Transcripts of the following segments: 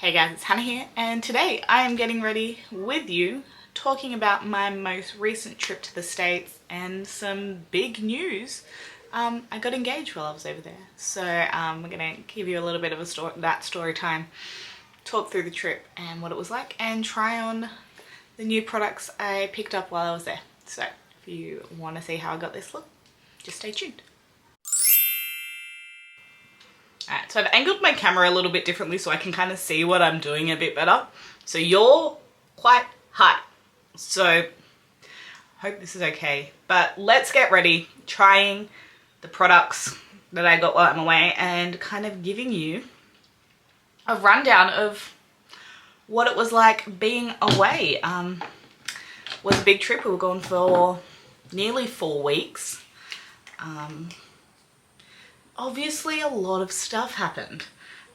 Hey guys, it's Hannah here, and today I am getting ready with you talking about my most recent trip to the States and some big news. I got engaged while I was over there, so we're gonna give you a little bit of that story time, talk through the trip and what it was like, and try on the new products I picked up while I was there. So if you want to see how I got this look, just stay tuned. Alright, so I've angled my camera a little bit differently so I can kind of see what I'm doing a bit better. So you're quite high, so hope this is okay. But let's get ready, trying the products that I got while I'm away and kind of giving you a rundown of what it was like being away. It was a big trip. We were gone for nearly 4 weeks. Obviously a lot of stuff happened.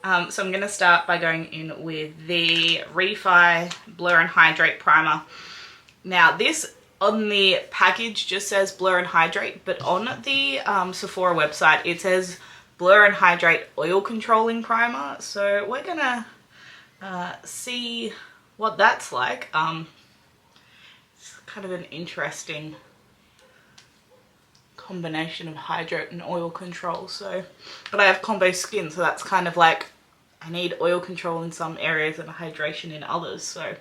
So I'm going to start by going in with the Refi Blur and Hydrate Primer. Now this on the package just says Blur and Hydrate, but on the Sephora website it says Blur and Hydrate Oil Controlling Primer. So we're going to see what that's like. It's kind of an interesting combination of hydrate and oil control. So, but I have combo skin, so that's kind of like I need oil control in some areas and hydration in others. So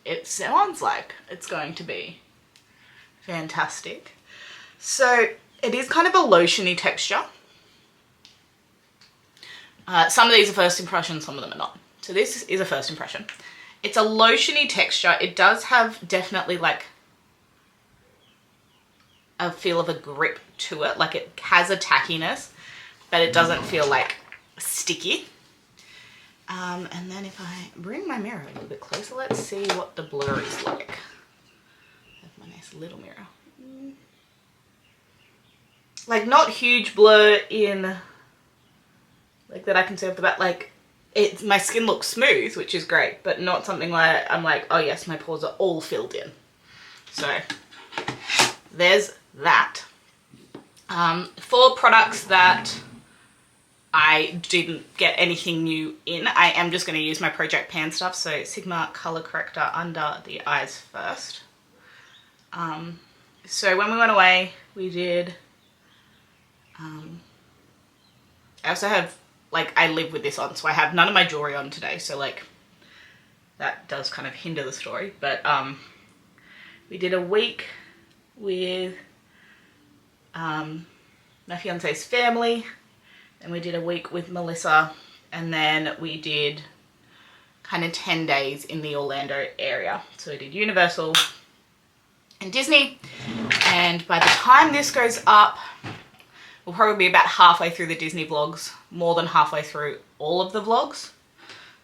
it sounds like it's going to be fantastic. So it is kind of a lotiony texture. Some of these are first impressions, some of them are not. So this is a first impression. It's a lotiony texture. It does have definitely like a feel of a grip to it, like it has a tackiness, but it doesn't feel like sticky. And then if I bring my mirror a little bit closer, let's see what the blur is like. I have my nice little mirror. Like not huge blur in like that I can see off the back. Like my skin looks smooth, which is great, but not something like I'm like, oh yes, my pores are all filled in. So there's that. For products that I didn't get anything new in, I am just going to use my Project Pan stuff. So Sigma Color Corrector under the eyes first. So when we went away, we did, I also have, like, I live with this on, so I have none of my jewelry on today. So like, that does kind of hinder the story. But we did a week with my fiance's family, and we did a week with Melissa, and then we did kind of 10 days in the Orlando area. So we did Universal and Disney, and by the time this goes up, we'll probably be about halfway through the Disney vlogs, more than halfway through all of the vlogs.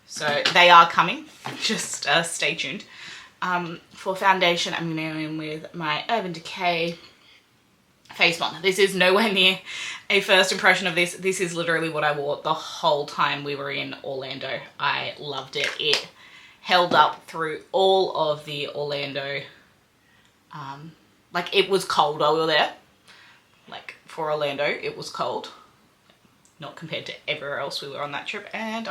So they are coming, just stay tuned. For foundation, I'm going to go in with my Urban Decay Face Bond. This is nowhere near a first impression of this. This is literally what I wore the whole time we were in Orlando. I loved it. It held up through all of the Orlando, like it was cold while we were there. Like for Orlando, it was cold. Not compared to everywhere else we were on that trip. And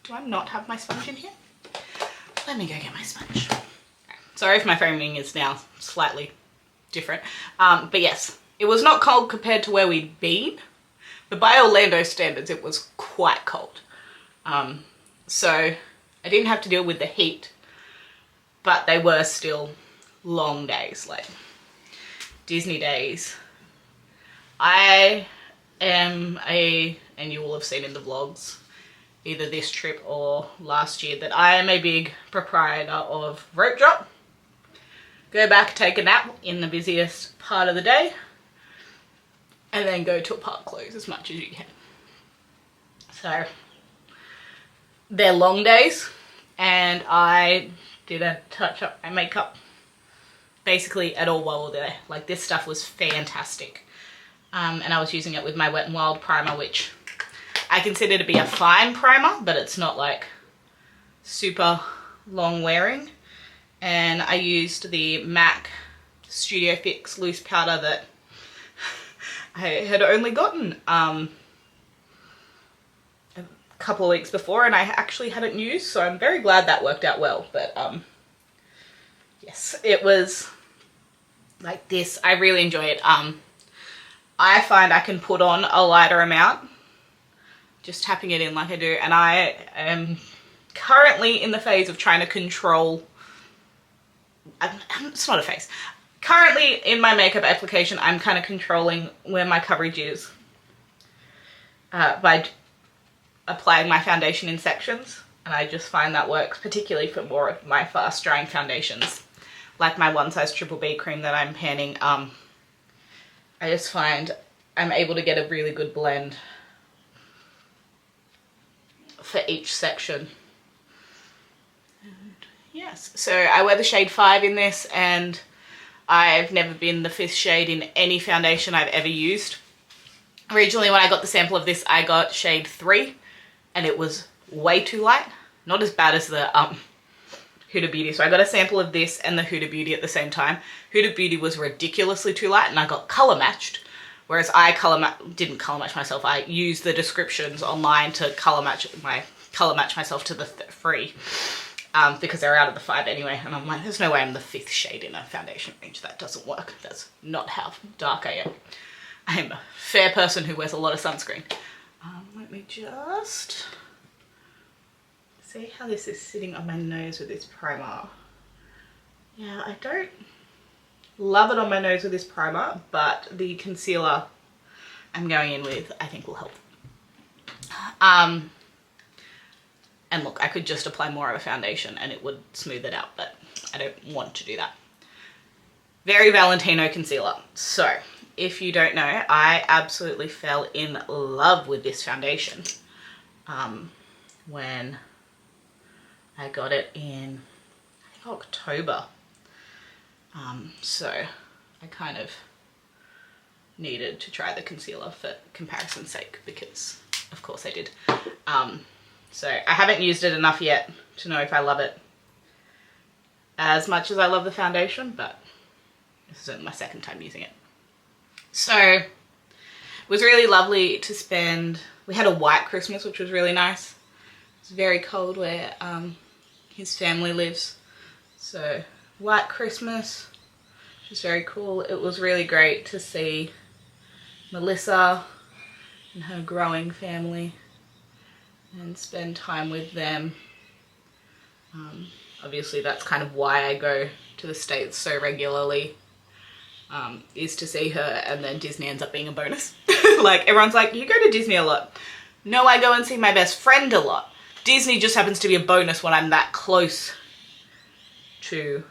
do I not have my sponge in here? Let me go get my sponge. Sorry if my framing is now slightly different. But yes, it was not cold compared to where we'd been, but by Orlando standards, it was quite cold. So I didn't have to deal with the heat, but they were still long days, like Disney days. I am and you will have seen in the vlogs, either this trip or last year, that I am a big proprietor of rope drop. Go back, take a nap in the busiest part of the day, and then go till park close as much as you can. So they're long days, and I didn't touch up my makeup basically at all while we were there. Like this stuff was fantastic. And I was using it with my Wet n Wild primer, which I consider to be a fine primer, but it's not like super long wearing. And I used the MAC Studio Fix loose powder that I had only gotten a couple of weeks before and I actually hadn't used, so I'm very glad that worked out well. But yes, it was like this. I really enjoy it. I find I can put on a lighter amount, just tapping it in like I do, and I am currently in the phase of trying to control, it's not a phase, currently in my makeup application I'm kind of controlling where my coverage is by applying my foundation in sections, and I just find that works particularly for more of my fast drying foundations, like my One Size Triple B cream that I'm panning. I just find I'm able to get a really good blend for each section. And yes, so I wear the shade 5 in this, and I've never been the 5th shade in any foundation I've ever used. Originally when I got the sample of this I got shade 3 and it was way too light. Not as bad as the Huda Beauty. So I got a sample of this and the Huda Beauty at the same time. Huda Beauty was ridiculously too light and I got colour matched. Whereas I didn't colour match myself. I used the descriptions online to colour match myself to the 3 because they're out of the 5 anyway. And I'm like, there's no way I'm the 5th shade in a foundation range. That doesn't work. That's not how dark I am. I am a fair person who wears a lot of sunscreen. Let me just see how this is sitting on my nose with this primer. Yeah, I don't love it on my nose with this primer, but the concealer I'm going in with I think will help. And look, I could just apply more of a foundation and it would smooth it out, but I don't want to do that. Very Valentino concealer. So if you don't know, I absolutely fell in love with this foundation when I got it in, I think, October. So I kind of needed to try the concealer for comparison's sake because of course I did. So I haven't used it enough yet to know if I love it as much as I love the foundation, but this is only my 2nd time using it. So it was really lovely to spend, we had a white Christmas, which was really nice. It's very cold where his family lives. So white Christmas, which was very cool. It was really great to see Melissa and her growing family and spend time with them. Obviously that's kind of why I go to the States so regularly. Is to see her, and then Disney ends up being a bonus. Like, everyone's like, you go to Disney a lot. No, I go and see my best friend a lot. Disney just happens to be a bonus when I'm that close to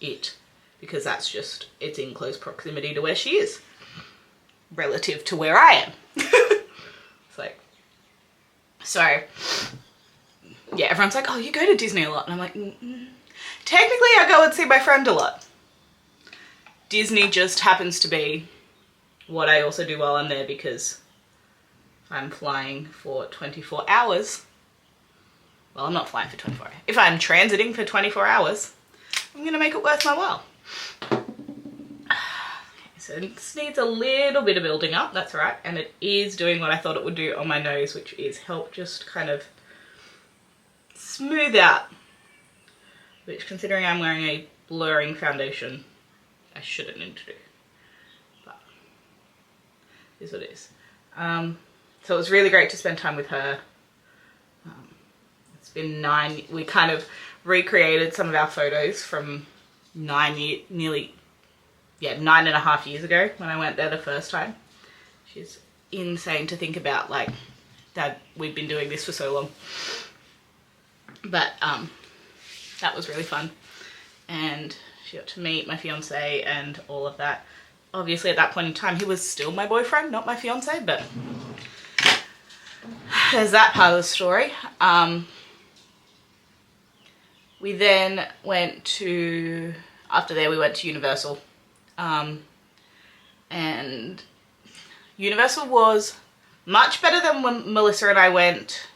it, because that's just, it's in close proximity to where she is relative to where I am. It's like, so yeah, everyone's like, oh, you go to Disney a lot, and I'm like, technically I go and see my friend a lot. Disney just happens to be what I also do while I'm there, because if I'm flying for 24 hours, well, I'm not flying for 24 hours. If I'm transiting for 24 hours, I'm going to make it worth my while. Okay, so this needs a little bit of building up, that's right, and it is doing what I thought it would do on my nose, which is help just kind of smooth out, which, considering I'm wearing a blurring foundation, I shouldn't need to do, but it is what it is. So it was really great to spend time with her. It's been we kind of recreated some of our photos from 9.5 years ago when I went there the first time. She's insane to think about, like, that we've been doing this for so long. But that was really fun, and she got to meet my fiance and all of that. Obviously at that point in time he was still my boyfriend, not my fiance, but there's that part of the story. We then went to, after there we went to Universal, and Universal was much better than when Melissa and I went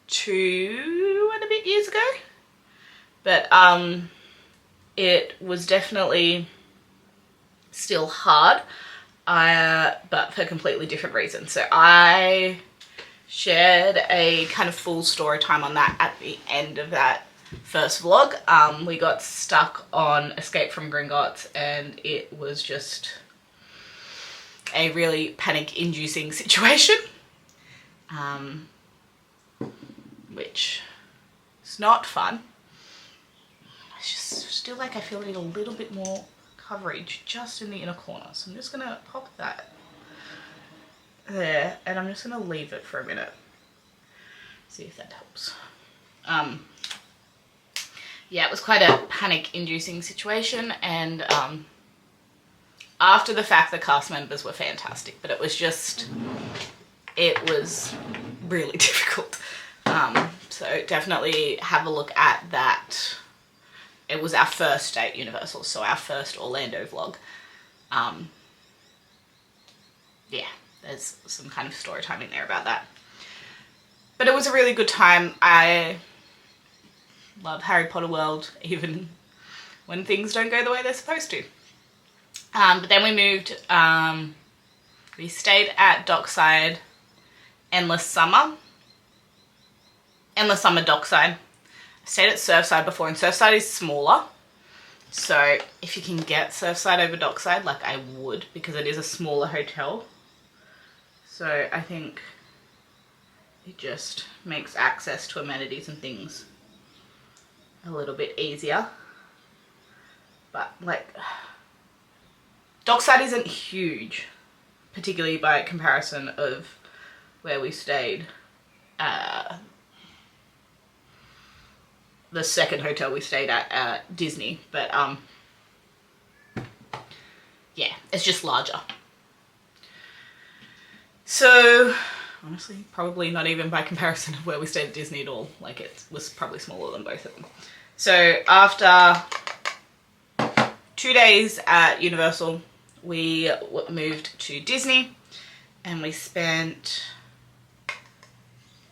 2 and a bit years ago, but it was definitely still hard. but for completely different reasons. So I shared a kind of full story time on that at the end of that first vlog. We got stuck on Escape from Gringotts, and it was just a really panic-inducing situation, which is not fun. It's just still like I feel I need a little bit more coverage just in the inner corner, so I'm just gonna pop that there, and I'm just gonna leave it for a minute, see if that helps. Yeah, it was quite a panic-inducing situation, and after the fact, the cast members were fantastic, but it was really difficult. So definitely have a look at that. It was our first day at Universal, so our first Orlando vlog. Yeah, there's some kind of story time in there about that. But it was a really good time. I love Harry Potter World, even when things don't go the way they're supposed to. But then we moved, we stayed at Dockside Endless Summer Dockside. I stayed at Surfside before, and Surfside is smaller. So if you can get Surfside over Dockside, like I would, because it is a smaller hotel. So I think it just makes access to amenities and things a little bit easier. But like, Dockside isn't huge, particularly by comparison of where we stayed. The second hotel we stayed at Disney, but yeah, it's just larger. So honestly, probably not even by comparison of where we stayed at Disney at all. Like, it was probably smaller than both of them. So after 2 days at Universal, we moved to Disney, and we spent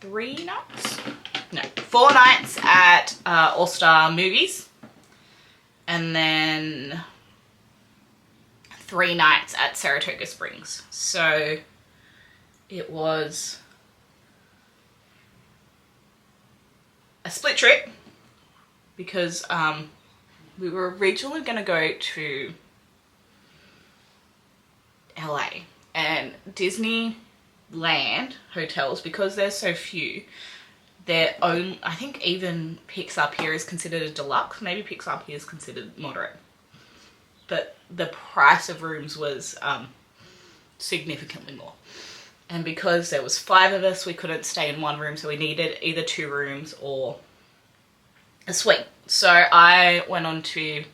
4 nights at All Star Movies, and then 3 nights at Saratoga Springs. So it was a split trip, because we were originally going to go to LA, and Disneyland hotels, because there's so few, their own, I think even Pix Up here is considered a deluxe, maybe Pix Up here is considered moderate, but the price of rooms was significantly more. And because there was 5 of us, we couldn't stay in one room, so we needed either 2 rooms or a suite. So I went on to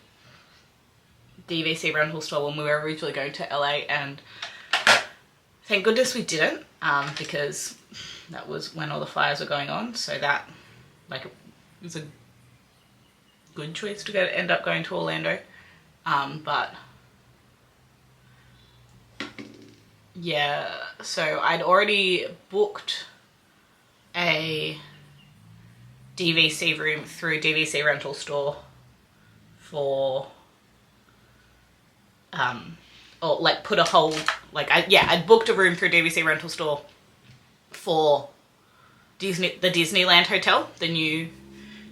DVC rental store when we were originally going to LA, and thank goodness we didn't, because that was when all the fires were going on. So that, like, it was a good choice to end up going to Orlando. But yeah, so I'd already booked a DVC room through DVC rental store for or like put a hold, like I'd booked a room through DVC rental store for the Disneyland hotel, the new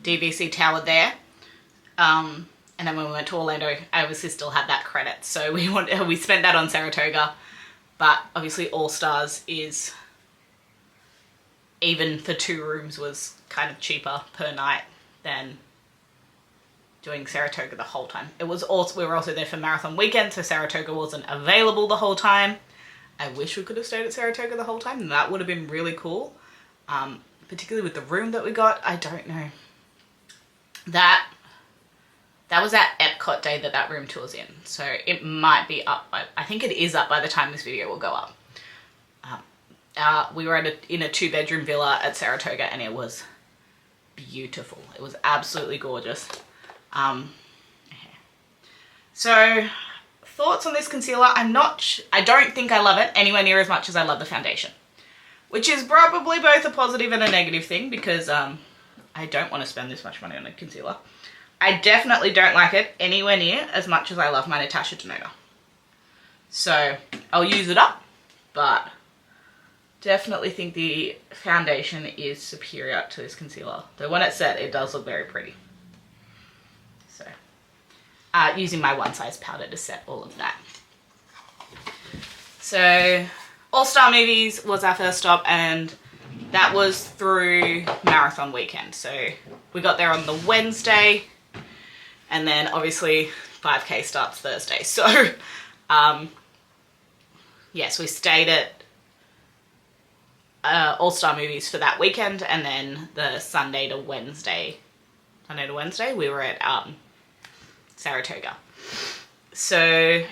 DVC tower there. And then when we went to Orlando, I obviously still had that credit, so we spent that on Saratoga. But obviously All Stars is, even for 2 rooms, was kind of cheaper per night than doing Saratoga the whole time. We were also there for Marathon Weekend, so Saratoga wasn't available the whole time. I wish we could have stayed at Saratoga the whole time. That would have been really cool. Particularly with the room that we got. I don't know. That was that Epcot day that room tour's in. So it might be up I think it is up by the time this video will go up. We were in a 2-bedroom villa at Saratoga, and it was beautiful. It was absolutely gorgeous. So thoughts on this concealer. I don't think I love it anywhere near as much as I love the foundation, which is probably both a positive and a negative thing, because I don't want to spend this much money on a concealer. I definitely don't like it anywhere near as much as I love my Natasha Denona. So I'll use it up, but definitely think the foundation is superior to this concealer. Though when it's set, it does look very pretty. So using my one size powder to set all of that. So All Star Movies was our first stop, and that was through marathon weekend. So we got there on the Wednesday, and then obviously 5K starts Thursday. So yes, we stayed at All Star Movies for that weekend, and then the Sunday to Wednesday we were at Saratoga. So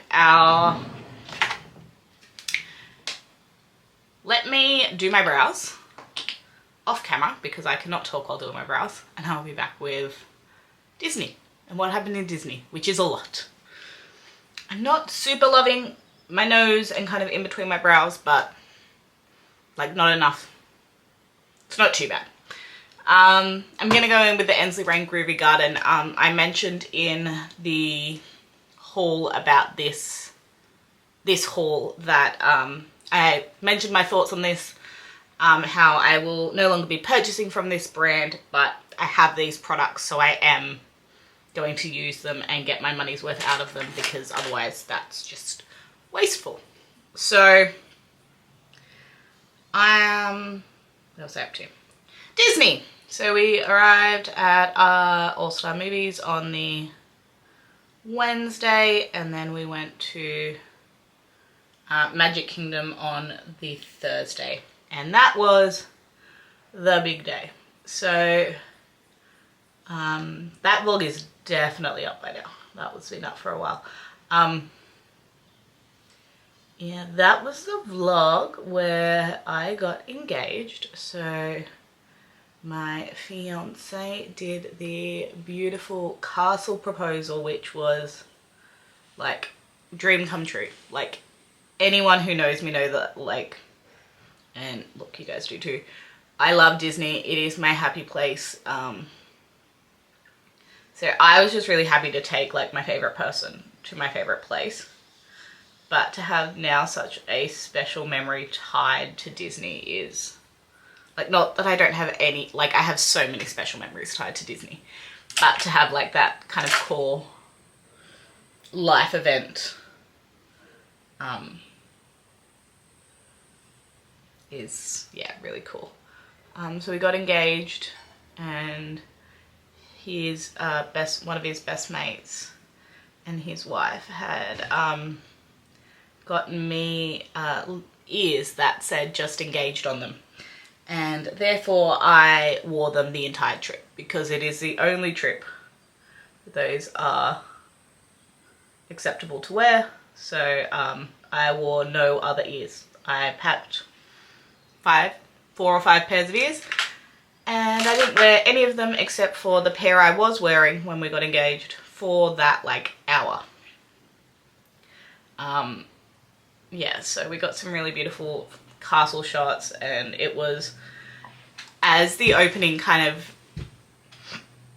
let me do my brows off camera because I cannot talk while doing my brows, and I'll be back with Disney and what happened in Disney, which is a lot. I'm not super loving my nose and kind of in between my brows, but like not enough. It's not too bad. I'm gonna go in with the Ensley Rain Groovy Garden. I mentioned in the haul about this haul that I mentioned my thoughts on this, how I will no longer be purchasing from this brand, but I have these products, so I am going to use them and get my money's worth out of them, because otherwise that's just wasteful. So what else was I up to? Disney. So we arrived at All Star Movies on the Wednesday, and then we went to Magic Kingdom on the Thursday, and that was the big day. So that vlog is definitely up by now. That was been up for a while. Yeah, that was the vlog where I got engaged. So my fiance did the beautiful castle proposal, which was like dream come true. Like, anyone who knows me know that, like, and look, you guys do too, I love Disney. It is my happy place. So I was just really happy to take like my favorite person to my favorite place. But to have now such a special memory tied to Disney is, like, not that I don't have any, like, I have so many special memories tied to Disney, but to have like that kind of core life event is, yeah, really cool. So we got engaged, and his one of his best mates and his wife had gotten me ears that said "just engaged" on them, and therefore I wore them the entire trip, because it is the only trip those are acceptable to wear. So I wore no other ears. I packed 4 or 5 pairs of ears, and I didn't wear any of them except for the pair I was wearing when we got engaged for that like hour. Yeah, so we got some really beautiful castle shots, and it was as the opening kind of,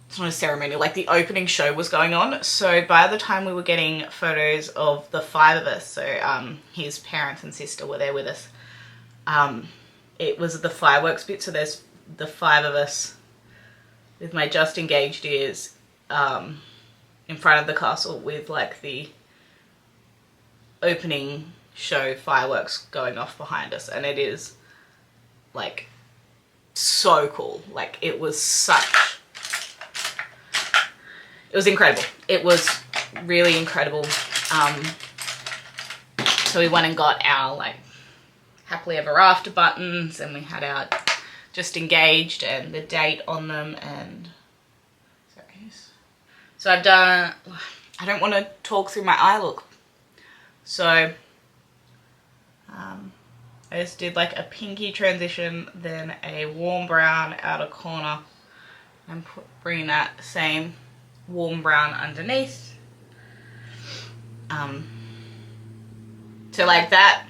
it's not a ceremony, like the opening show was going on. So by the time we were getting photos of the 5 of us, so his parents and sister were there with us, it was the fireworks bit. So there's the 5 of us with my just engaged ears in front of the castle with like the opening show fireworks going off behind us, and it is like so cool. Like, it was incredible. It was really incredible. So we went and got our like happily ever after buttons, and we had our just engaged and the date on them. And so I've done, I don't want to talk through my eye look, so I just did like a pinky transition, then a warm brown outer corner, and bringing that same warm brown underneath. So like that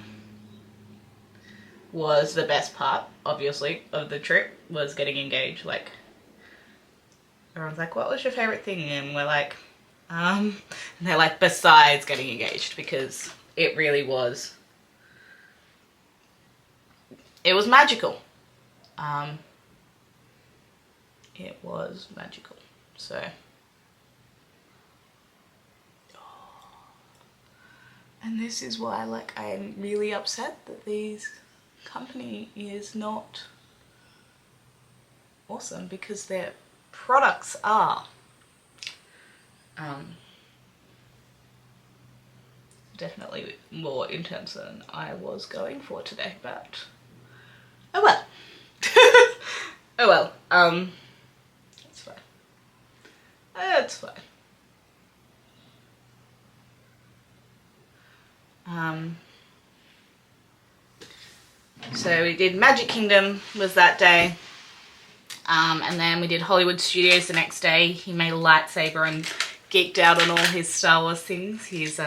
was the best part, obviously, of the trip, was getting engaged. Like, everyone's like, what was your favorite thing? And we're like, and they're like, besides getting engaged, because It really was. It was magical. It was magical. So, and this is why, like, I'm really upset that this company is not awesome, because their products are definitely more intense than I was going for today, but oh well. Oh well. It's fine. It's fine. So we did Magic Kingdom was that day. And then we did Hollywood Studios the next day. He made a lightsaber and geeked out on all his Star Wars things. He's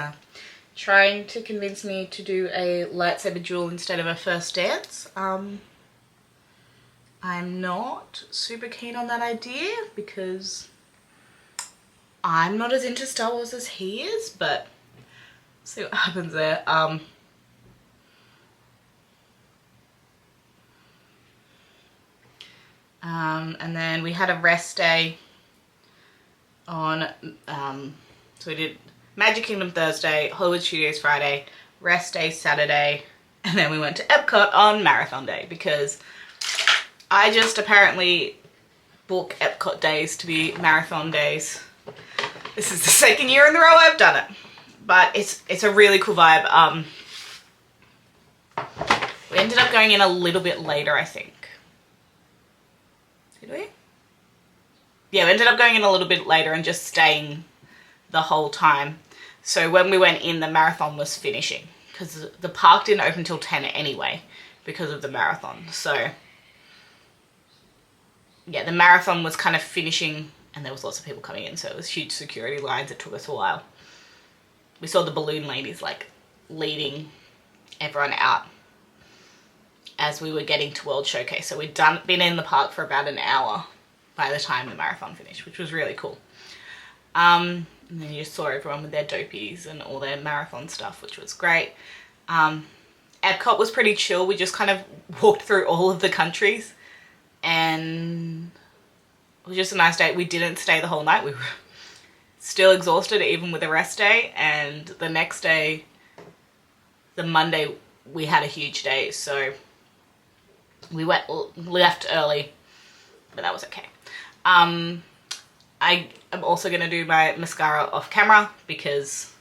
trying to convince me to do a lightsaber duel instead of a first dance. I'm not super keen on that idea because I'm not as into Star Wars as he is, but see what happens there. And then we had a rest day on, so we did Magic Kingdom Thursday, Hollywood Studios Friday, rest day Saturday, and then we went to Epcot on Marathon Day because I just apparently book Epcot days to be marathon days. This is the second year in a row I've done it, but it's a really cool vibe. We ended up going in a little bit later, I think. Did we? Yeah, we ended up going in a little bit later and just staying the whole time. So when we went in, the marathon was finishing because the park didn't open until 10 anyway because of the marathon. So yeah, the marathon was kind of finishing and there was lots of people coming in, so it was huge security lines. It took us a while. We saw the balloon ladies like leading everyone out as we were getting to World Showcase. So we'd been in the park for about an hour by the time the marathon finished, which was really cool. And then you just saw everyone with their dopies and all their marathon stuff, which was great. Epcot was pretty chill. We just kind of walked through all of the countries and it was just a nice day. We didn't stay the whole night. We were still exhausted even with the rest day, and the next day, the Monday, we had a huge day, so we left early, but that was okay. I am also going to do my mascara off camera because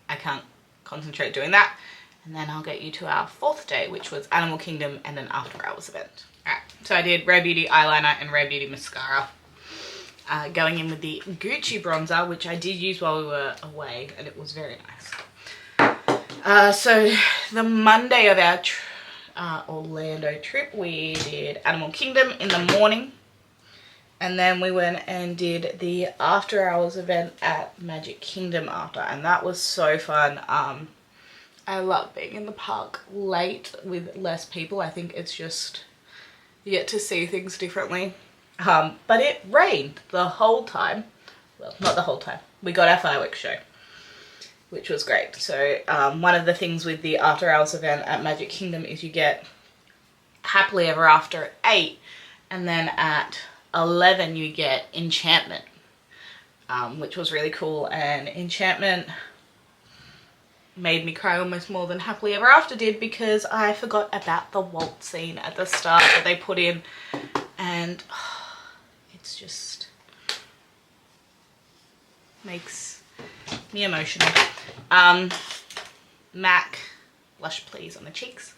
I can't concentrate doing that. And then I'll get you to our fourth day, which was Animal Kingdom and an after hours event. Alright, so I did Rare Beauty eyeliner and Rare Beauty mascara. Going in with the Gucci bronzer, which I did use while we were away, and it was very nice. So the Monday of our Orlando trip, we did Animal Kingdom in the morning, and then we went and did the after hours event at Magic Kingdom after, and that was so fun. I love being in the park late with less people. I think it's just, you get to see things differently. But it rained the whole time. Well, not the whole time. We got our fireworks show, which was great. So one of the things with the after hours event at Magic Kingdom is you get Happily Ever After at 8, and then at 11 you get Enchantment, which was really cool. And Enchantment made me cry almost more than Happily Ever After did because I forgot about the waltz scene at the start that they put in, and it's just makes me emotional. MAC Blush Please on the cheeks.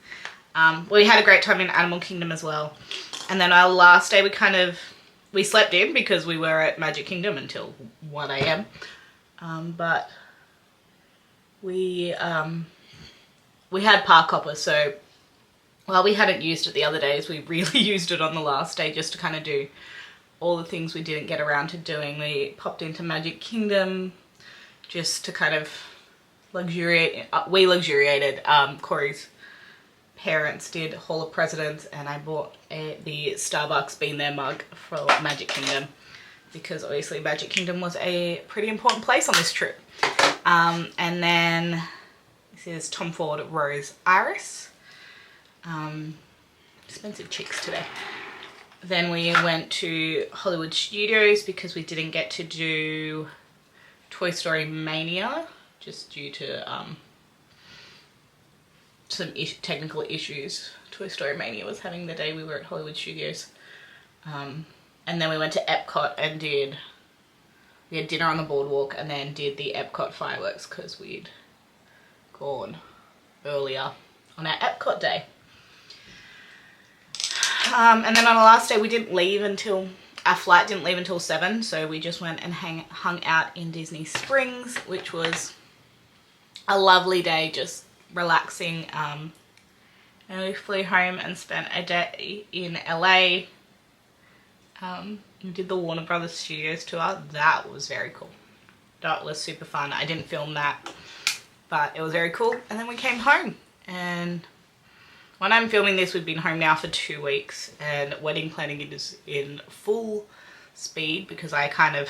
We had a great time in Animal Kingdom as well. And then our last day we slept in because we were at Magic Kingdom until 1 AM. But we had park hoppers, so while we hadn't used it the other days, we really used it on the last day just to kind of do all the things we didn't get around to doing. We popped into Magic Kingdom just to kind of luxuriate. We luxuriated. Corey's parents did Hall of Presidents, and I bought the Starbucks Been There mug for Magic Kingdom because obviously Magic Kingdom was a pretty important place on this trip. And then, let's This is Tom Ford Rose Iris. Expensive cheeks today. Then we went to Hollywood Studios because we didn't get to do Toy Story Mania just due to some technical issues. Toy Story Mania was having the day we were at Hollywood Studios. And then we went to Epcot and we had dinner on the boardwalk and then did the Epcot fireworks because we'd gone earlier on our Epcot day. And then on the last day we didn't leave until, our flight didn't leave until 7, so we just went and hung out in Disney Springs, which was a lovely day, just relaxing. And we flew home and spent a day in LA. We did the Warner Brothers Studios tour. That was very cool. That was super fun. I didn't film that, but it was very cool. And then we came home, and when I'm filming this, we've been home now for 2 weeks, and wedding planning is in full speed because I kind of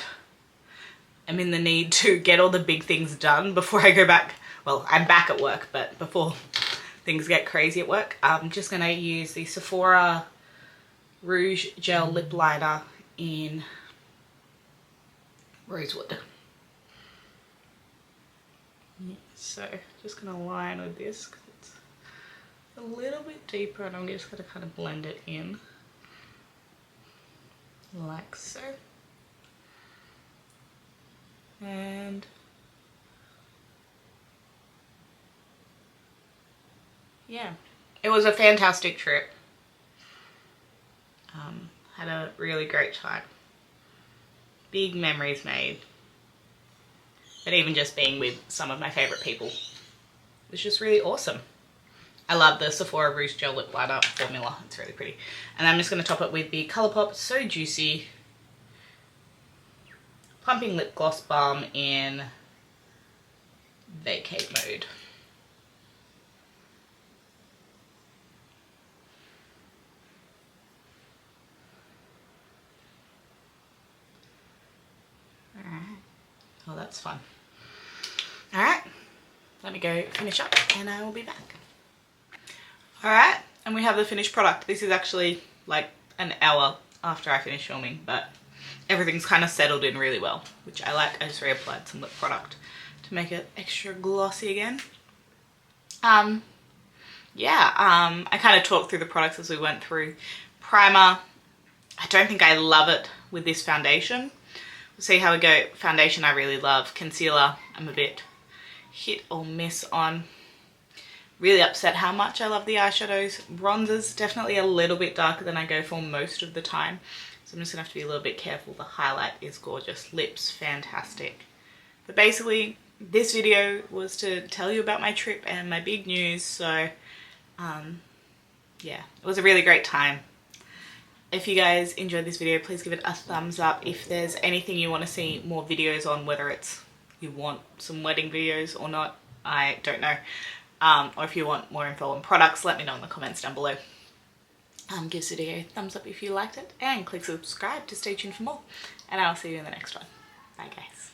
am in the need to get all the big things done before I go back. Well, I'm back at work, but before things get crazy at work, I'm just going to use the Sephora Rouge Gel Lip Liner in Rosewood. So just going to line with this because it's a little bit deeper, and I'm just going to kind of blend it in like so. And yeah, it was a fantastic trip. Had a really great time. Big memories made. But even just being with some of my favourite people was just really awesome. I love the Sephora Rouge Gel Lip Liner formula. It's really pretty. And I'm just going to top it with the Colourpop So Juicy Plumping Lip Gloss Balm in Vacate Mode. Alright. Oh, that's fun. Alright. Let me go finish up and I will be back. Alright, and we have the finished product. This is actually like an hour after I finished filming, but everything's kind of settled in really well, which I like. I just reapplied some lip product to make it extra glossy again. I kind of talked through the products as we went through. Primer, I don't think I love it with this foundation. We'll see how we go. Foundation I really love. Concealer I'm a bit hit or miss on. Really upset how much I love the eyeshadows. Bronzers definitely a little bit darker than I go for most of the time, so I'm just gonna have to be a little bit careful. The highlight is gorgeous. Lips fantastic. But basically this video was to tell you about my trip and my big news. So yeah, it was a really great time. If you guys enjoyed this video, please give it a thumbs up. If there's anything you want to see more videos on, whether it's you want some wedding videos or not, I don't know. Or if you want more info on products, let me know in the comments down below. Give this video a thumbs up if you liked it, and click subscribe to stay tuned for more. And I'll see you in the next one. Bye guys.